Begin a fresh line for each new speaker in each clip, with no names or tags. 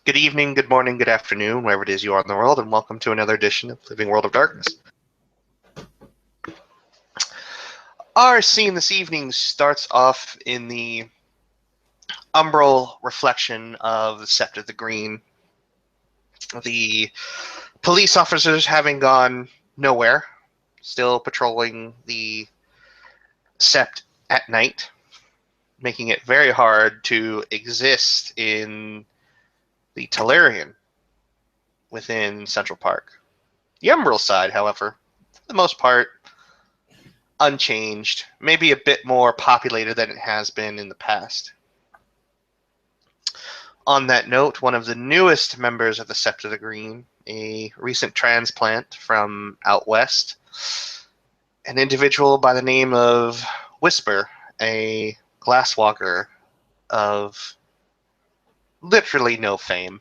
Good evening, good morning, good afternoon, wherever it is you are in the world, and welcome to another edition of Living World of Darkness. Our scene this evening starts off in the umbral reflection of the Sept of the Green. The police officers having gone nowhere, still patrolling the Sept at night, making it very hard to exist in the Tellurian within Central Park. The umbral side, however, for the most part, unchanged, maybe a bit more populated than it has been in the past. On that note, one of the newest members of the Sept of the Green, a recent transplant from out west, an individual by the name of Whisper, a glasswalker of literally no fame,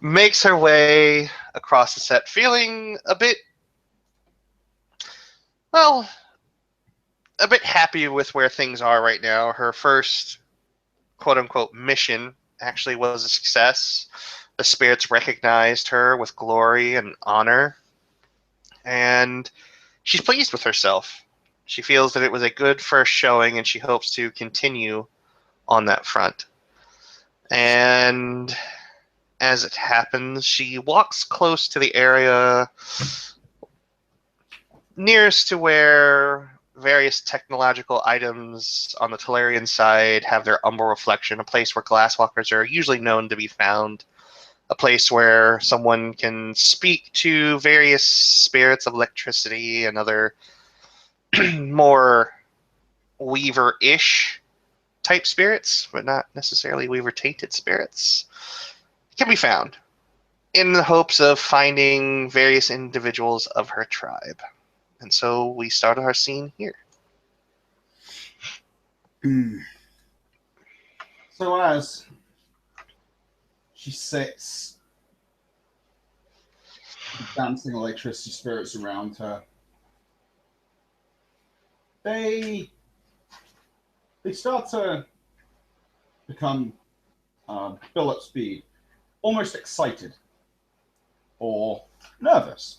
makes her way across the set feeling well, a bit happy with where things are right now. Her first quote-unquote mission actually was a success. The spirits recognized her with glory and honor, and she's pleased with herself. She feels that it was a good first showing, and she hopes to continue on that front. And as it happens, she walks close to the area nearest to where various technological items on the Tellurian side have their umbral reflection, a place where glasswalkers are usually known to be found, a place where someone can speak to various spirits of electricity and other more Weaver-ish type spirits, but not necessarily Weaver-tainted spirits, can be found in the hopes of finding various individuals of her tribe. And so we start our scene here.
So as she sits, dancing electricity spirits around her, they start to become fill up speed, almost excited or nervous.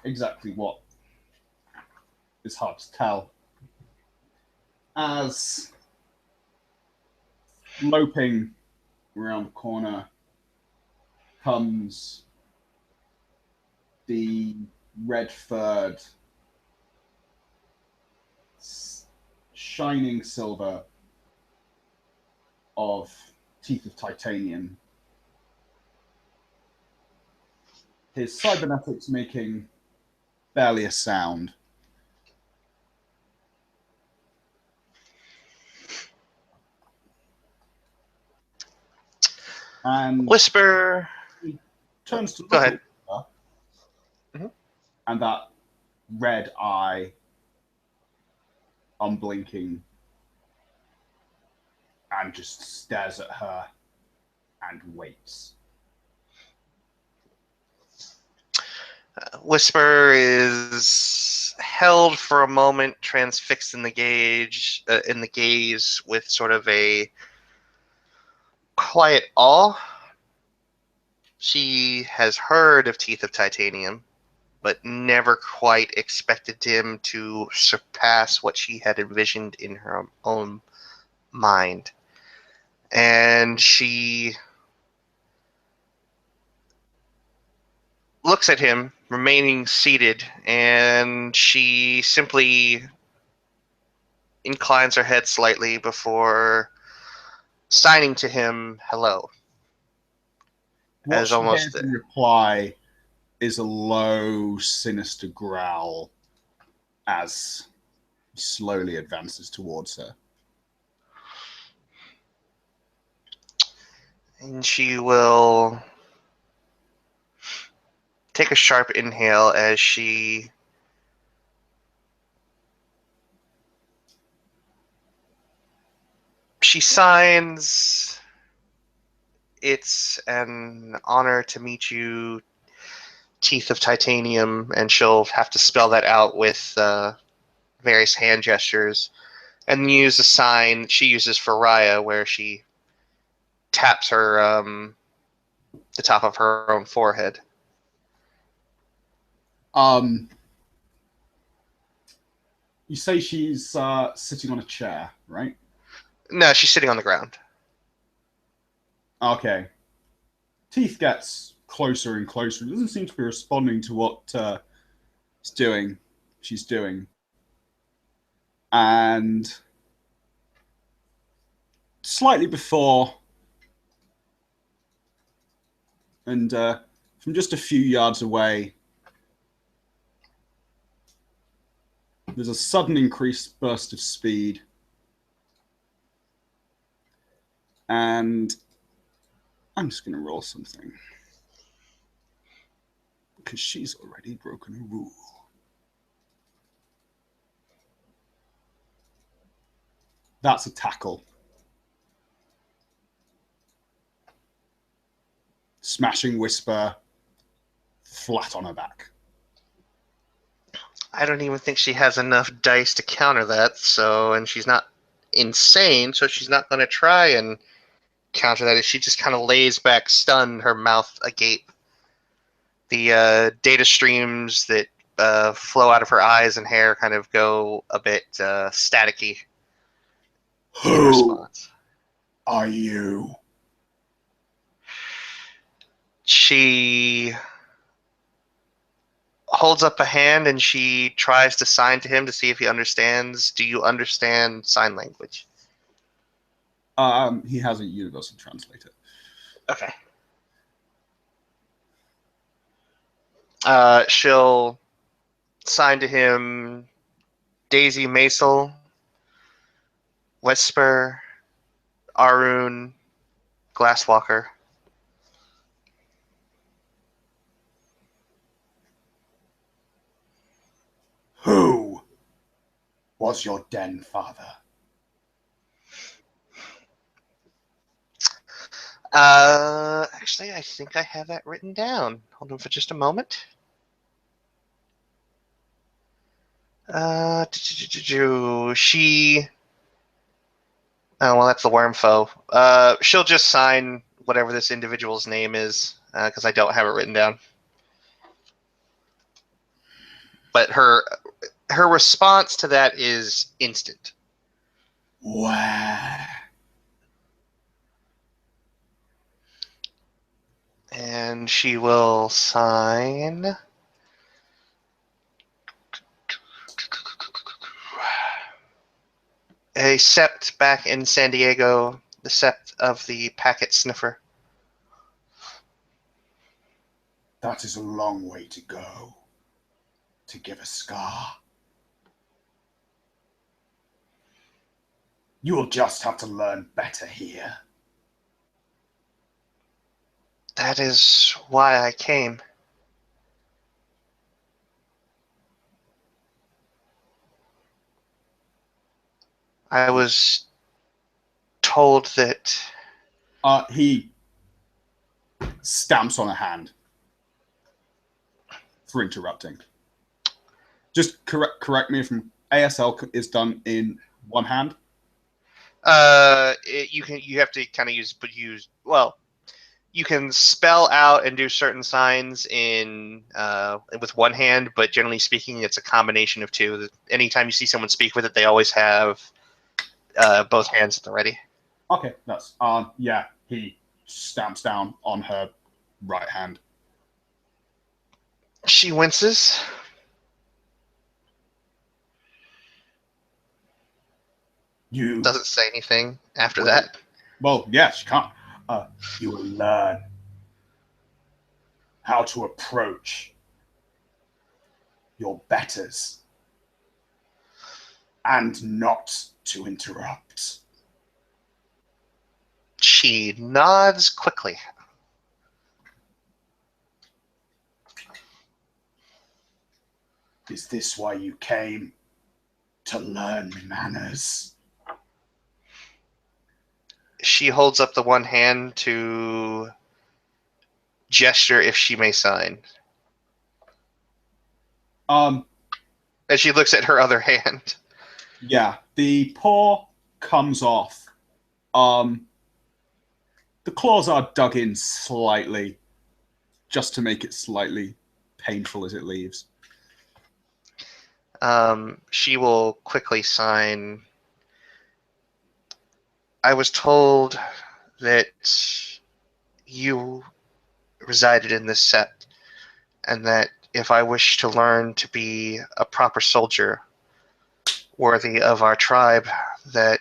Exactly what is hard to tell. As loping around the corner comes the red-furred, shining silver of Teeth of Titanium. His cybernetics making barely a sound. And
Whisper.
he turns to
Go
look
ahead.
at her,
Mhm.
and that red eye, unblinking, and just stares at her and waits.
Whisper is held for a moment, transfixed in the gaze, with sort of a quiet awe. She has heard of Teeth of Titanium, but never quite expected him to surpass what she had envisioned in her own mind. And she looks at him, remaining seated, and she simply inclines her head slightly before signing to him hello.
What
As
she
almost
hears in reply is a low, sinister growl as he slowly advances towards her.
and she will take a sharp inhale as she signs, "It's an honor to meet you, Teeth of Titanium," and she'll have to spell that out with various hand gestures and use the sign she uses for Raya, where she taps her the top of her own forehead.
You say she's sitting on a chair, right?
No, she's sitting on the ground.
Okay. Teeth gets closer and closer. It doesn't seem to be responding to what she's doing. And slightly before, and from just a few yards away, there's a sudden increased burst of speed. And I'm just going to roll something. Because she's already broken a rule. That's a tackle. Smashing Whisper flat on her back.
I don't even think she has enough dice to counter that, and she's not insane, so she's not going to try and counter that. She just kind of lays back, stunned, her mouth agape. The data streams that flow out of her eyes and hair kind of go a bit staticky in
Who
response.
are you?
She holds up a hand and she tries to sign to him to see if he understands. Do you understand sign language?
He has a universal translator.
Okay. She'll sign to him Daisy Maisel, Whisper, Arun, Glasswalker.
Who was your den father?
Actually, I think I have that written down. Hold on for just a moment. She. Oh, well, that's the worm foe. She'll just sign whatever this individual's name is, because I don't have it written down. But her response to that is instant.
Where?
And she will sign. A sept back in San Diego, the sept of the packet sniffer.
That is a long way to go to give a scar. You will just have to learn better here.
That is why I came. I was told that.
He stamps on a hand for interrupting. Just correct me if ASL is done in one hand.
You have to kind of use well. You can spell out and do certain signs in with one hand, but generally speaking, it's a combination of two. Anytime you see someone speak with it, they always have both hands at the ready.
Okay, that's yeah. He stamps down on her right hand.
She winces.
You
Doesn't say anything after that.
Well, yeah, she can't. You will learn how to approach your betters and not to interrupt.
She nods quickly.
Is this why you came? To learn manners?
She holds up the one hand to gesture if she may sign.
Um,
And she looks at her other hand.
Yeah, the paw comes off. The claws are dug in slightly, just to make it slightly painful as it leaves.
She will quickly sign. I was told that you resided in this set, and that if I wish to learn to be a proper soldier worthy of our tribe, that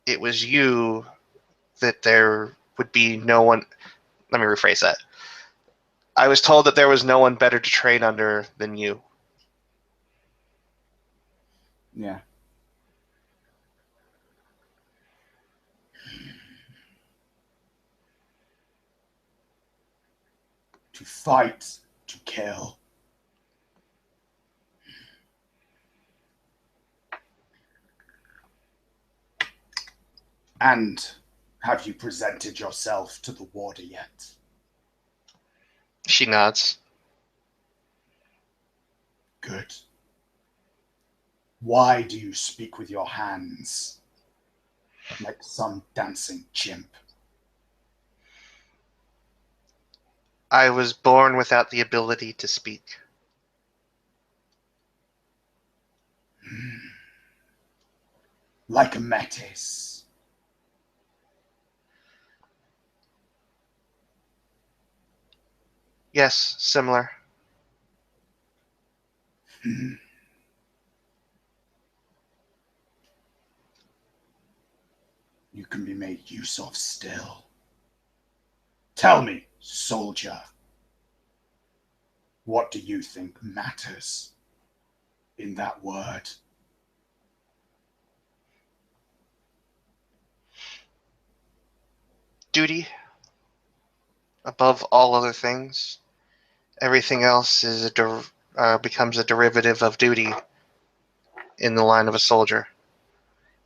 it was you, that there would be no one. Let me rephrase that. I was told that there was no one better to train under than you.
Yeah. To fight, to kill. And have you presented yourself to the warder yet?
She nods.
Good. Why do you speak with your hands like some dancing chimp?
I was born without the ability to speak.
Like a metis.
Yes, similar.
You can be made use of still. Tell me, soldier, what do you think matters in that word?
Duty, above all other things. Everything else is becomes a derivative of duty in the line of a soldier.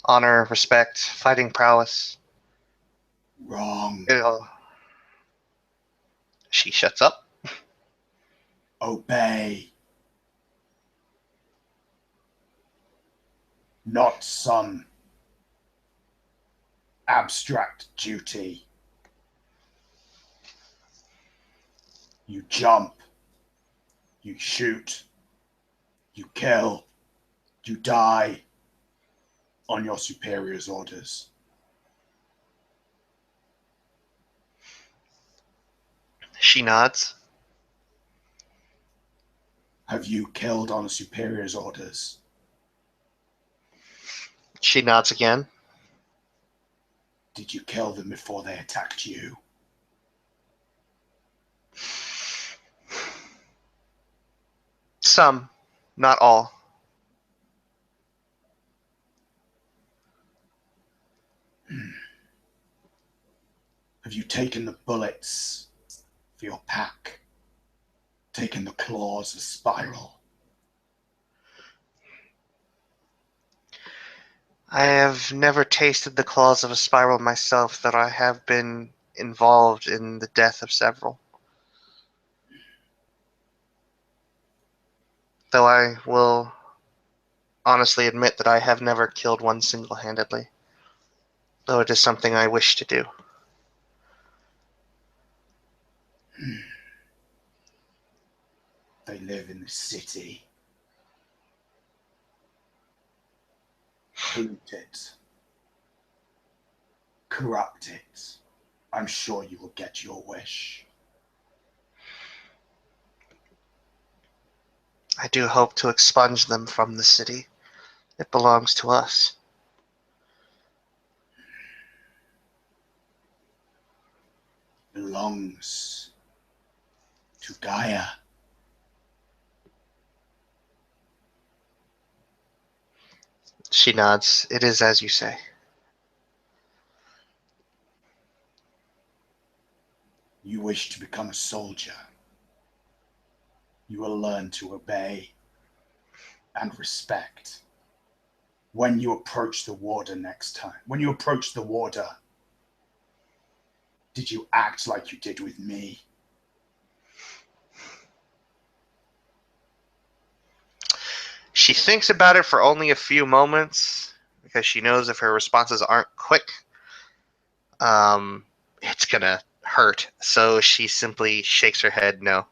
Honor, respect, fighting prowess.
Wrong.
It'll, she shuts up.
Obey. Not some abstract duty. You jump, you shoot, you kill, you die on your superior's orders.
She nods.
Have you killed on a superior's orders?
She nods again.
Did you kill them before they attacked you?
Some, not all.
Have you taken the bullets for your pack? Taken the claws of Spiral?
I have never tasted the claws of a spiral myself, though I have been involved in the death of several. Though I will honestly admit that I have never killed one single-handedly, though it is something I wish to do.
They live in the city. Pollute it. Corrupt it. I'm sure you will get your wish.
I do hope to expunge them from the city. It belongs to us.
Belongs to Gaia.
She nods. It is as you say.
You wish to become a soldier. You will learn to obey and respect. When you approach the warder next time, when you approach the warder, did you act like you did with me?
She thinks about it for only a few moments because she knows if her responses aren't quick, it's gonna hurt. So she simply shakes her head no,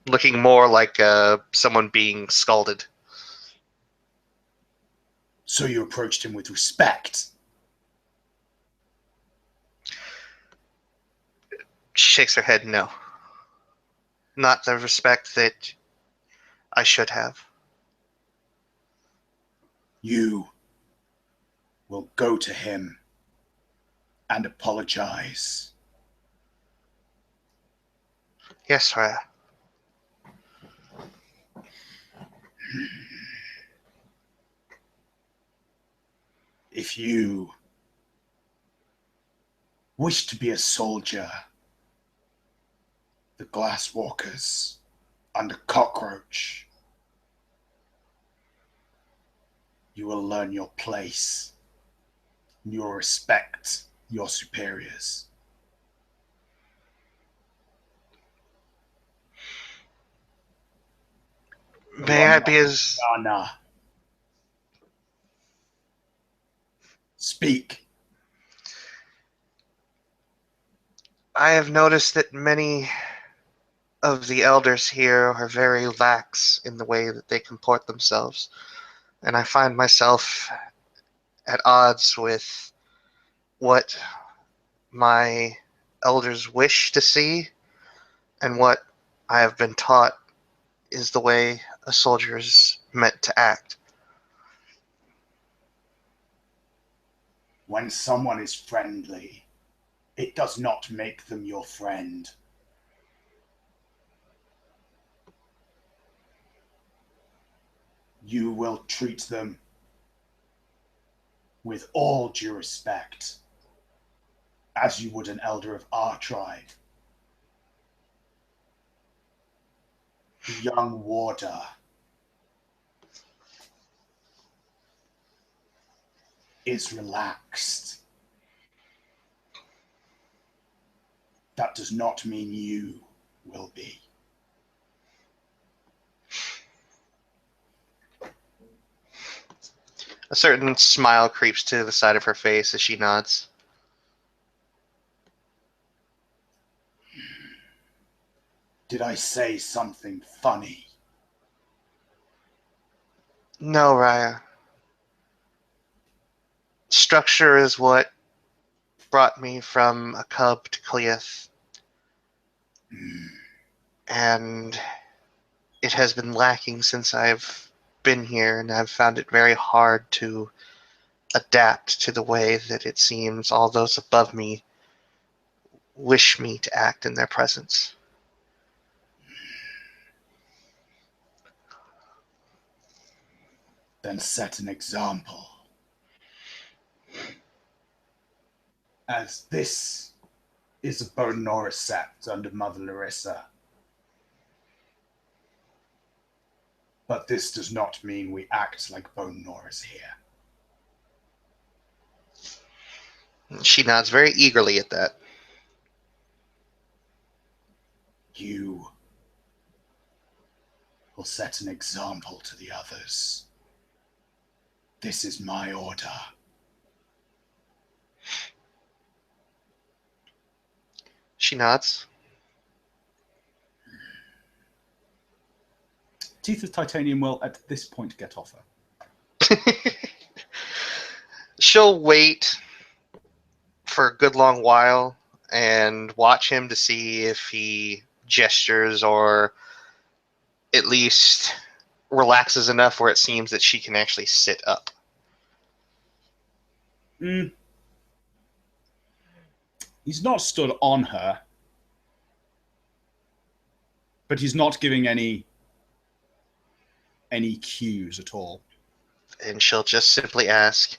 looking more like someone being scalded.
So you approached him with respect.
She shakes her head no. Not the respect that I should have.
You will go to him and apologize.
Yes, Raya.
If you wish to be a soldier, the Glasswalkers and a cockroach, you will learn your place. You will respect your superiors. You
May
are
I
not
be as
Yana. Speak.
I have noticed that many of the elders here are very lax in the way that they comport themselves, and I find myself at odds with what my elders wish to see and what I have been taught is the way a soldier is meant to act.
When someone is friendly, it does not make them your friend. You will treat them with all due respect, as you would an elder of our tribe. The young warder is relaxed. That does not mean you will be.
A certain smile creeps to the side of her face as she nods.
Did I say something funny?
No, Raya. Structure is what brought me from a cub to Cleith, and it has been lacking since I've been here, and I've found it very hard to adapt to the way that it seems all those above me wish me to act in their presence.
Then set an example. As this is a Bonora sept under Mother Larissa. But this does not mean we act like Bone Noras here.
She nods very eagerly at that.
You will set an example to the others. This is my order.
She nods.
Teeth of Titanium will, at this point, get off her.
She'll wait for a good long while and watch him to see if he gestures or at least relaxes enough where it seems that she can actually sit up.
He's not stood on her, but he's not giving any cues at all.
And she'll just simply ask,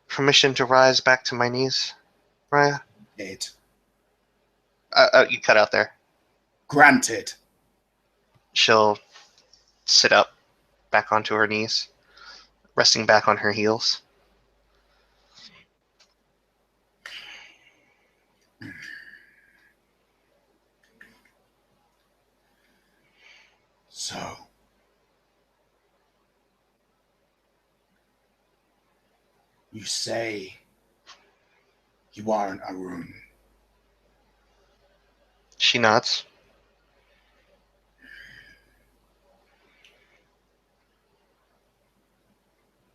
permission to rise back to my knees, Raya?
It.
You cut out there.
Granted.
She'll sit up, back onto her knees, resting back on her heels.
So, You say you are an Arun.
She nods.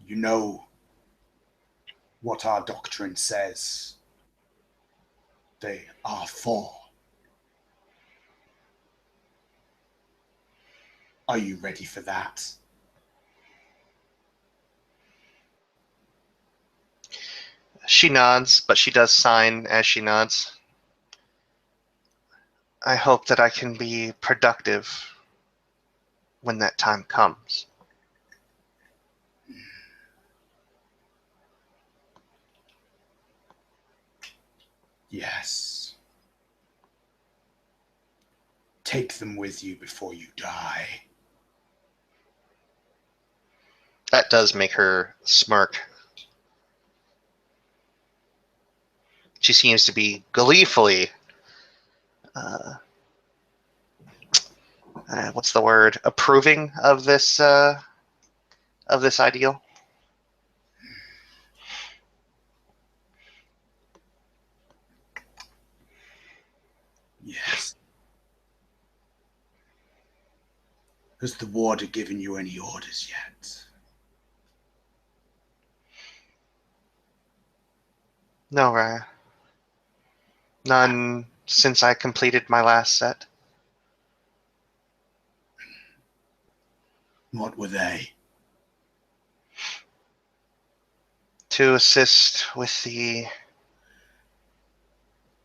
You know what our doctrine says they are for. Are you ready for that?
She nods, but she does sign as she nods. I hope that I can be productive when that time comes.
Yes. Take them with you before you die.
That does make her smirk. She seems to be gleefully, uh, what's the word? Approving of this ideal.
Yes. Has the warder given you any orders yet?
No, Raya. None since I completed my last set.
What were they?
To assist with the...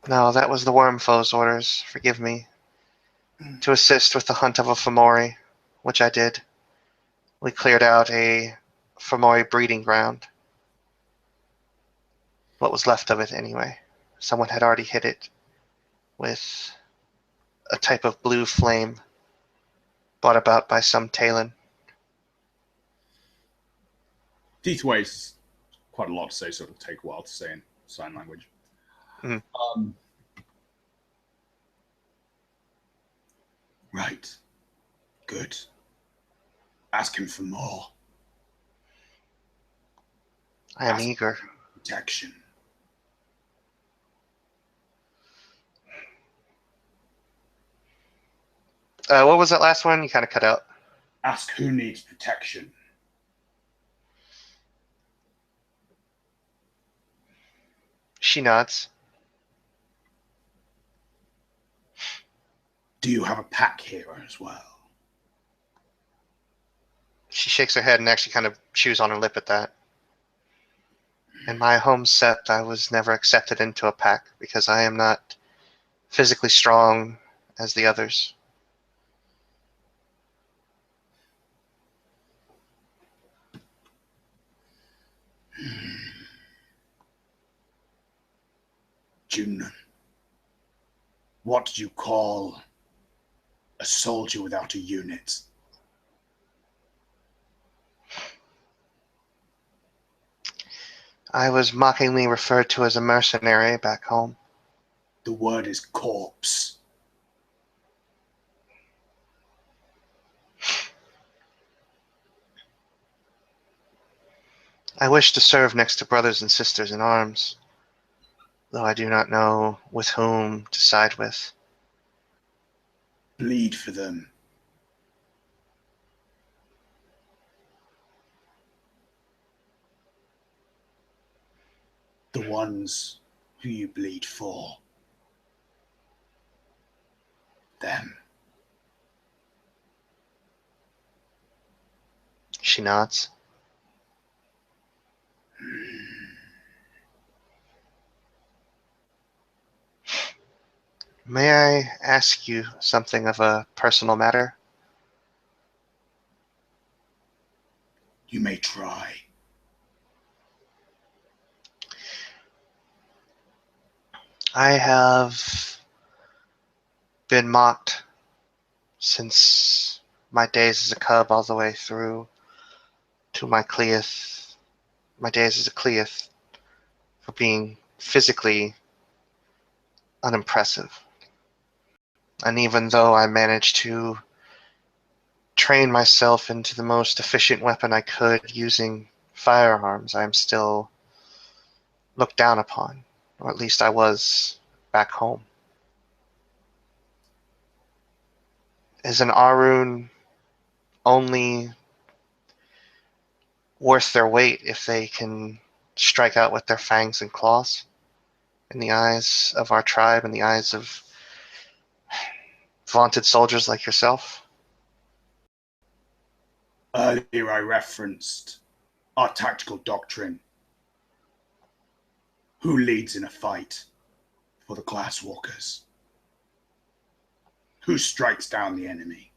No, that was the Wormfoe's orders. Forgive me. To assist with the hunt of a Fomori, which I did. We cleared out a Fomori breeding ground. What was left of it, anyway. Someone had already hit it with a type of blue flame brought about by some Talon.
These ways, quite a lot to say, so it'll take a while to say in sign language.
Mm.
Right. Good. Ask him for more.
I am
Ask
eager.
for protection.
What was that last one? You kind of cut out.
Ask who needs protection.
She nods.
Do you have a pack hero as well?
She shakes her head and actually kind of chews on her lip at that. In my home set, I was never accepted into a pack because I am not physically strong as the others.
Junon, what do you call a soldier without a unit?
I was mockingly referred to as a mercenary back home.
The word is corpse.
I wish to serve next to brothers and sisters in arms, though I do not know with whom to side with.
Bleed for them. The ones who you bleed for. Them.
She nods. May I ask you something of a personal matter?
You may try.
I have been mocked since my days as a cub all the way through to my days as a Cleith, for being physically unimpressive. And even though I managed to train myself into the most efficient weapon I could using firearms, I'm still looked down upon, or at least I was back home. Is an Arun only worth their weight if they can strike out with their fangs and claws in the eyes of our tribe, in the eyes of vaunted soldiers like yourself?
Earlier, I referenced our tactical doctrine. Who leads in a fight for the Glasswalkers? Who strikes down the enemy?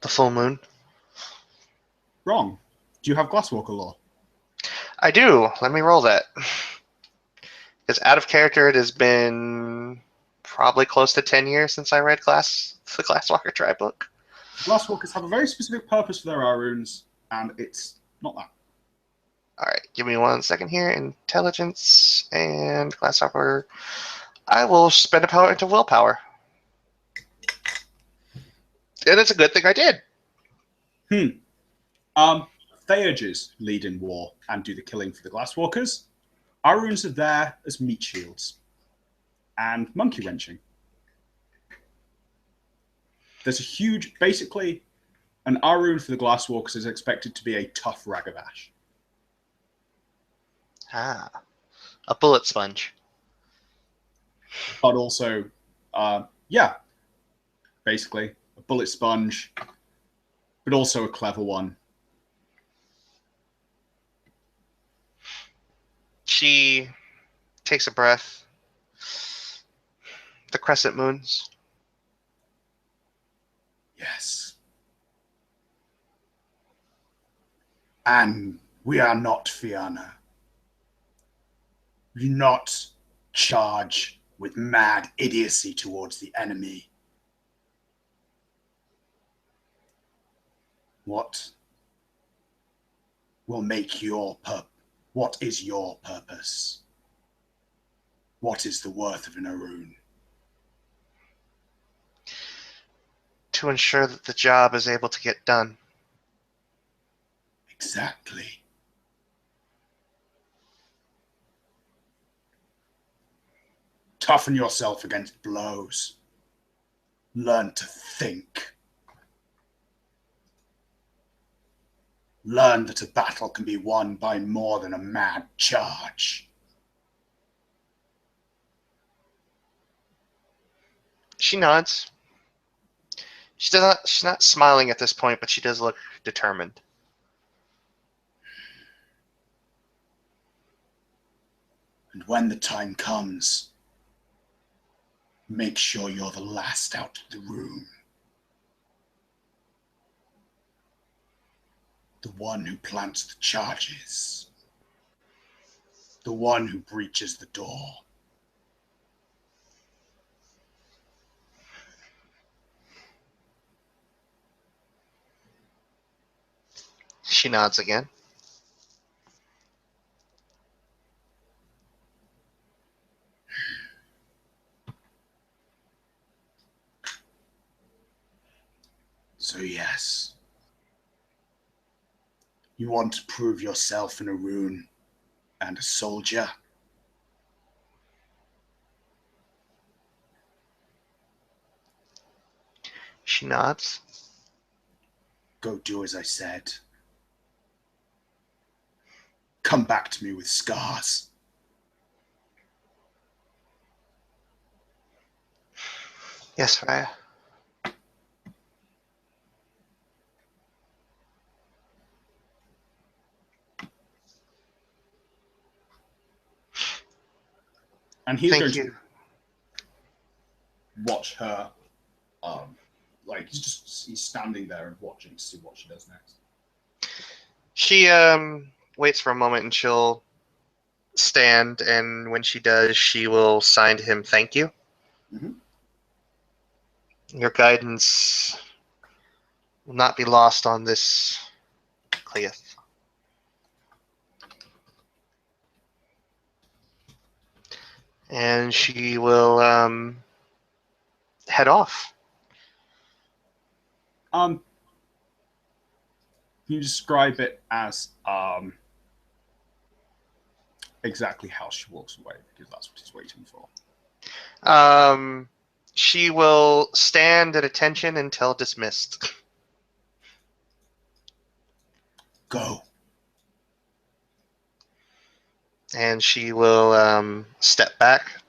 The full moon?
Wrong. Do you have Glasswalker lore?
I do. Let me roll that. Because out of character, it has been probably close to 10 years since I read the Glasswalker Tribe book.
Glasswalkers have a very specific purpose for their Aruns, and it's not that.
All right, give me 1 second here. Intelligence and Glasshopper. I will spend a power into willpower. And it's a good thing I did.
Theurges lead in war and do the killing for the Glasswalkers. Aruns are there as meat shields and monkey wrenching. There's a huge, basically, an Arun for the Glasswalkers is expected to be a tough Ragabash.
Ah, a bullet sponge.
But also, yeah, basically, a bullet sponge, but also a clever one.
She takes a breath. The crescent moons.
Yes. And we are not Fianna. We do not charge with mad idiocy towards the enemy. What will make your What is your purpose? What is the worth of an Arun?
To ensure that the job is able to get done.
Exactly. Toughen yourself against blows. Learn to think. Learn that a battle can be won by more than a mad charge.
She nods. She's not smiling at this point, but she does look determined.
And when the time comes, make sure you're the last out of the room. The one who plants the charges. The one who breaches the door.
She nods again.
So yes, you want to prove yourself an Arun and a soldier?
She nods.
Go do as I said. Come back to me with scars.
Yes, Raya.
And he's going
Thank
to
you.
watch her. Like he's standing there and watching to see what she does next.
She waits for a moment and she'll stand, and when she does, she will sign to him, "Thank you.
Mhm.
Your guidance will not be lost on this Cleith." And she will head off.
Um, Can you describe it as exactly how she walks away? Because that's what he's waiting for.
She will stand at attention until dismissed.
Go.
And she will step back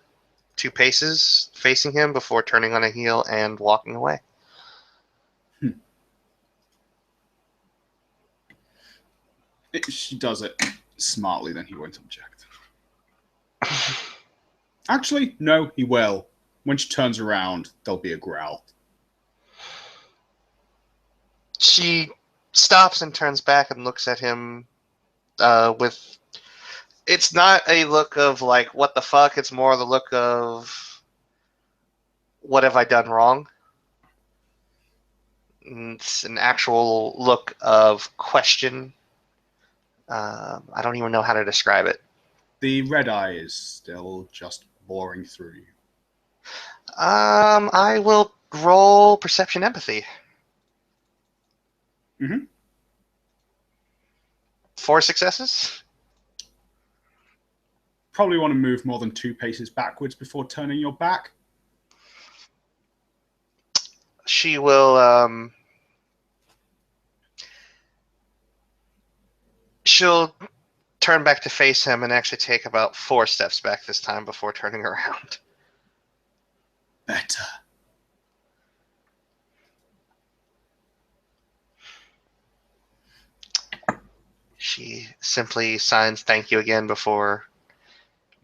2 paces facing him before turning on a heel and walking away.
She does it smartly, then he won't object. Actually, no, he will. When she turns around, there'll be a growl.
She stops and turns back and looks at him with... It's not a look of, like, what the fuck? It's more the look of, what have I done wrong? It's an actual look of question. I don't even know how to describe it.
The red eye is still just boring through you.
I will roll perception empathy.
Mm-hmm.
4 successes.
Probably want to move more than 2 paces backwards before turning your back.
She will she'll turn back to face him and actually take about 4 steps back this time before turning around.
Better.
She simply signs thank you again before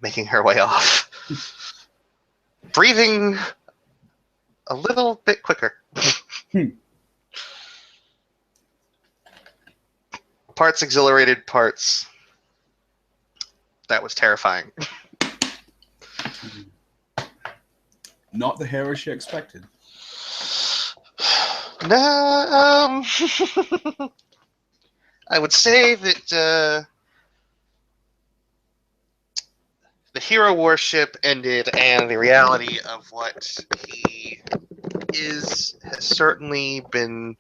making her way off. Breathing a little bit quicker. Parts exhilarated, parts that was terrifying.
Not the hero she expected.
No, I would say that the hero worship ended, and the reality of what he is has certainly been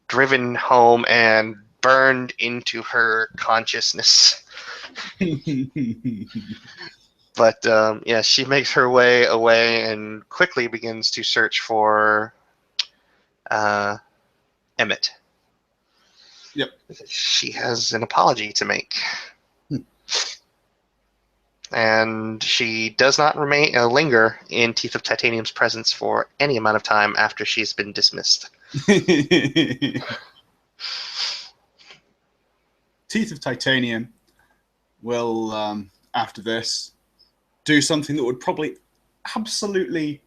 driven home and burned into her consciousness. But yeah, she makes her way away and quickly begins to search for Emmett.
Yep.
She has an apology to make. And she does not linger in Teeth of Titanium's presence for any amount of time after she's been dismissed.
Teeth of Titanium will, after this, do something that would probably absolutely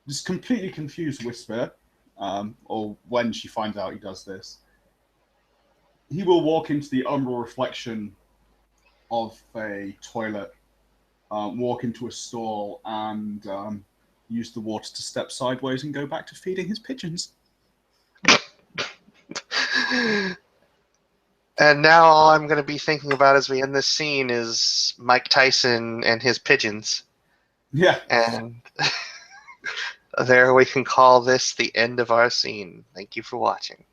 just completely confuse Whisper, or when she finds out he does this. He will walk into the umbral reflection of a toilet, walk into a stall, and use the water to step sideways and go back to feeding his pigeons.
And now all I'm going to be thinking about as we end this scene is Mike Tyson and his pigeons.
Yeah.
And there we can call this the end of our scene. Thank you for watching.